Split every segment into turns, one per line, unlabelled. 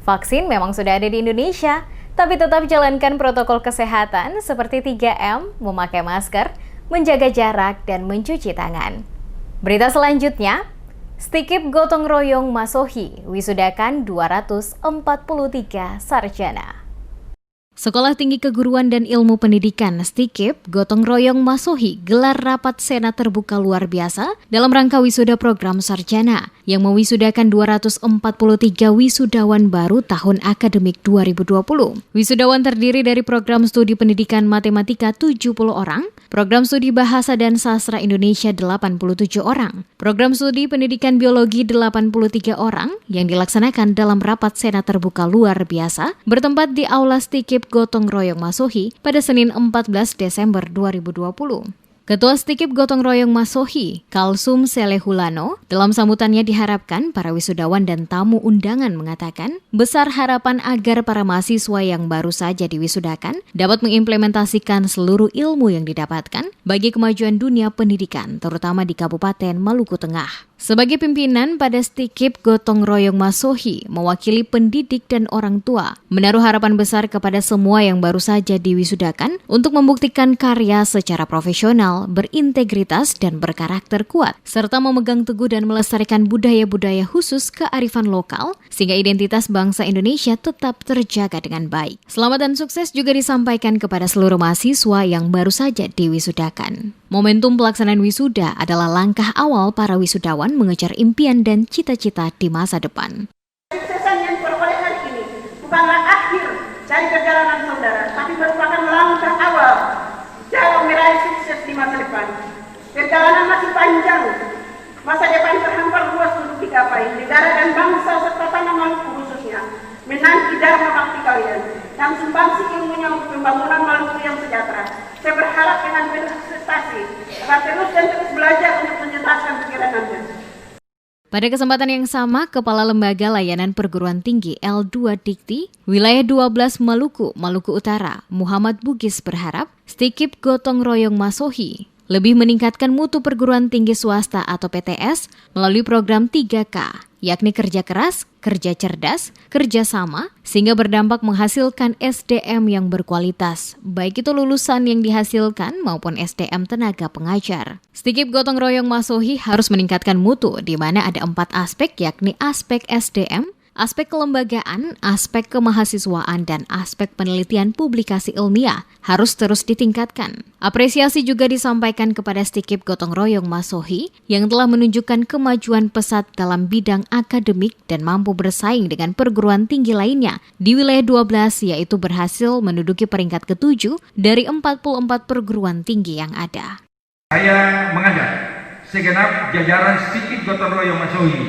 Vaksin memang sudah ada di Indonesia, tapi tetap jalankan protokol kesehatan seperti 3M, memakai masker, menjaga jarak, dan mencuci tangan. Berita selanjutnya, Stikip gotong royong Masohi wisudakan 243 sarjana. Sekolah Tinggi Keguruan dan Ilmu Pendidikan Stikip Gotong Royong Masohi gelar rapat senat terbuka luar biasa dalam rangka wisuda program sarjana yang mewisudakan 243 wisudawan baru tahun akademik 2020. Wisudawan terdiri dari program studi pendidikan matematika 70 orang, program studi bahasa dan sastra Indonesia 87 orang, program studi pendidikan biologi 83 orang yang dilaksanakan dalam rapat senat terbuka luar biasa bertempat di Aula Stikip Gotong Royong Masohi pada Senin 14 Desember 2020. Ketua Stikip Gotong Royong Masohi, Kalsum Selehulano, dalam sambutannya diharapkan para wisudawan dan tamu undangan mengatakan besar harapan agar para mahasiswa yang baru saja diwisudakan dapat mengimplementasikan seluruh ilmu yang didapatkan bagi kemajuan dunia pendidikan, terutama di Kabupaten Maluku Tengah. Sebagai pimpinan pada Stikip Gotong Royong Masohi, mewakili pendidik dan orang tua, menaruh harapan besar kepada semua yang baru saja diwisudakan untuk membuktikan karya secara profesional, berintegritas dan berkarakter kuat, serta memegang teguh dan melestarikan budaya-budaya khusus kearifan lokal, sehingga identitas bangsa Indonesia tetap terjaga dengan baik. Selamat dan sukses juga disampaikan kepada seluruh mahasiswa yang baru saja diwisudakan. Momentum pelaksanaan wisuda adalah langkah awal para wisudawan mengejar impian dan cita-cita di masa depan.
Kesuksesan yang diperoleh hari ini bukanlah akhir dari perjalanan saudara, tapi merupakan langkah awal dalam meraih sukses di masa depan. Perjalanan masih panjang, masa depan terhampar luas untuk dicapai. Negara dan bangsa serta tanah Maluku khususnya menanti dharma bakti kalian yang sumbangsi ilmunya untuk pembangunan Maluku yang sejahtera. Saya berharap dengan penuh prestasi akan terus belajar untuk menjelaskan pikiran Anda.
Pada kesempatan yang sama, Kepala Lembaga Layanan Perguruan Tinggi L2 Dikti, Wilayah 12 Maluku, Maluku Utara, Muhammad Bugis berharap Stikip Gotong Royong Masohi lebih meningkatkan mutu perguruan tinggi swasta atau PTS melalui program 3K, yakni kerja keras, kerja cerdas, kerja sama, sehingga berdampak menghasilkan SDM yang berkualitas, baik itu lulusan yang dihasilkan maupun SDM tenaga pengajar. Stikip Gotong Royong Masohi harus meningkatkan mutu, di mana ada 4 aspek, yakni aspek SDM, aspek kelembagaan, aspek kemahasiswaan, dan aspek penelitian publikasi ilmiah harus terus ditingkatkan. Apresiasi juga disampaikan kepada Stikip Gotong Royong Masohi yang telah menunjukkan kemajuan pesat dalam bidang akademik dan mampu bersaing dengan perguruan tinggi lainnya di wilayah 12, yaitu berhasil menduduki peringkat ke-7 dari 44 perguruan tinggi yang ada.
Saya mengajak segenap jajaran Stikip Gotong Royong Masohi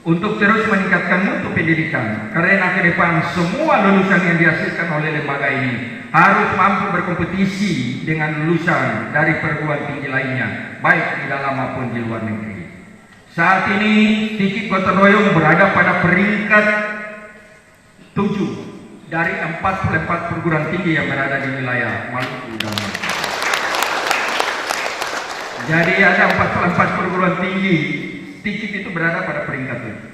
untuk terus meningkatkan mutu pendidikan, karena ke depan semua lulusan yang dihasilkan oleh lembaga ini harus mampu berkompetisi dengan lulusan dari perguruan tinggi lainnya, baik di dalam maupun di luar negeri. Saat ini Stikip Gotong Royong berada pada peringkat 7 dari 44 perguruan tinggi yang berada di wilayah Maluku dan Maluku. Jadi ada 44 perguruan tinggi, Stikip itu berada pada peringkat itu.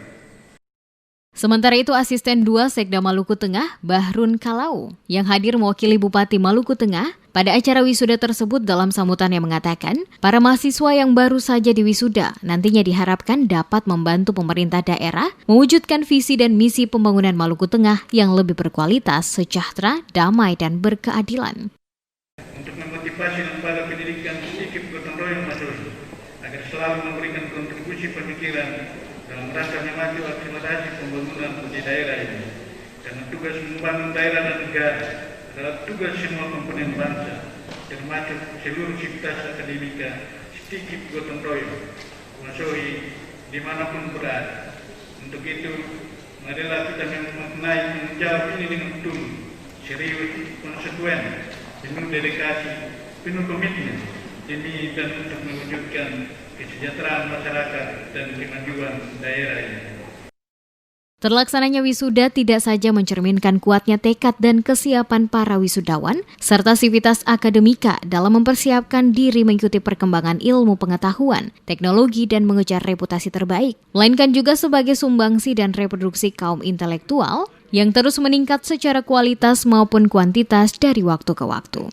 Sementara itu, Asisten 2 Sekda Maluku Tengah, Bahrun Kalau, yang hadir mewakili Bupati Maluku Tengah pada acara wisuda tersebut dalam sambutannya mengatakan, para mahasiswa yang baru saja diwisuda nantinya diharapkan dapat membantu pemerintah daerah mewujudkan visi dan misi pembangunan Maluku Tengah yang lebih berkualitas, sejahtera, damai, dan berkeadilan.
Untuk memotivasi lembaga pendidikan Stikip Gotong Royong Masohi agar selalu memberikan kontribusi pemikiran dalam rangka memaju akselerasi pembangunan di daerah ini. Karena tugas membangun daerah dan negara adalah tugas semua komponen bangsa, termasuk seluruh sivitas akademika Stikip Gotong Royong Masohi dimanapun berada. Untuk itu, marilah kita memaknai menjawab ini dengan tulus, serius, konsekuen, penuh dedikasi, penuh komitmen demi dan untuk mewujudkan kesejahteraan masyarakat dan kemajuan daerah ini.
Terlaksananya wisuda tidak saja mencerminkan kuatnya tekad dan kesiapan para wisudawan, serta sivitas akademika dalam mempersiapkan diri mengikuti perkembangan ilmu pengetahuan, teknologi, dan mengejar reputasi terbaik, melainkan juga sebagai sumbangsi dan reproduksi kaum intelektual yang terus meningkat secara kualitas maupun kuantitas dari waktu ke waktu.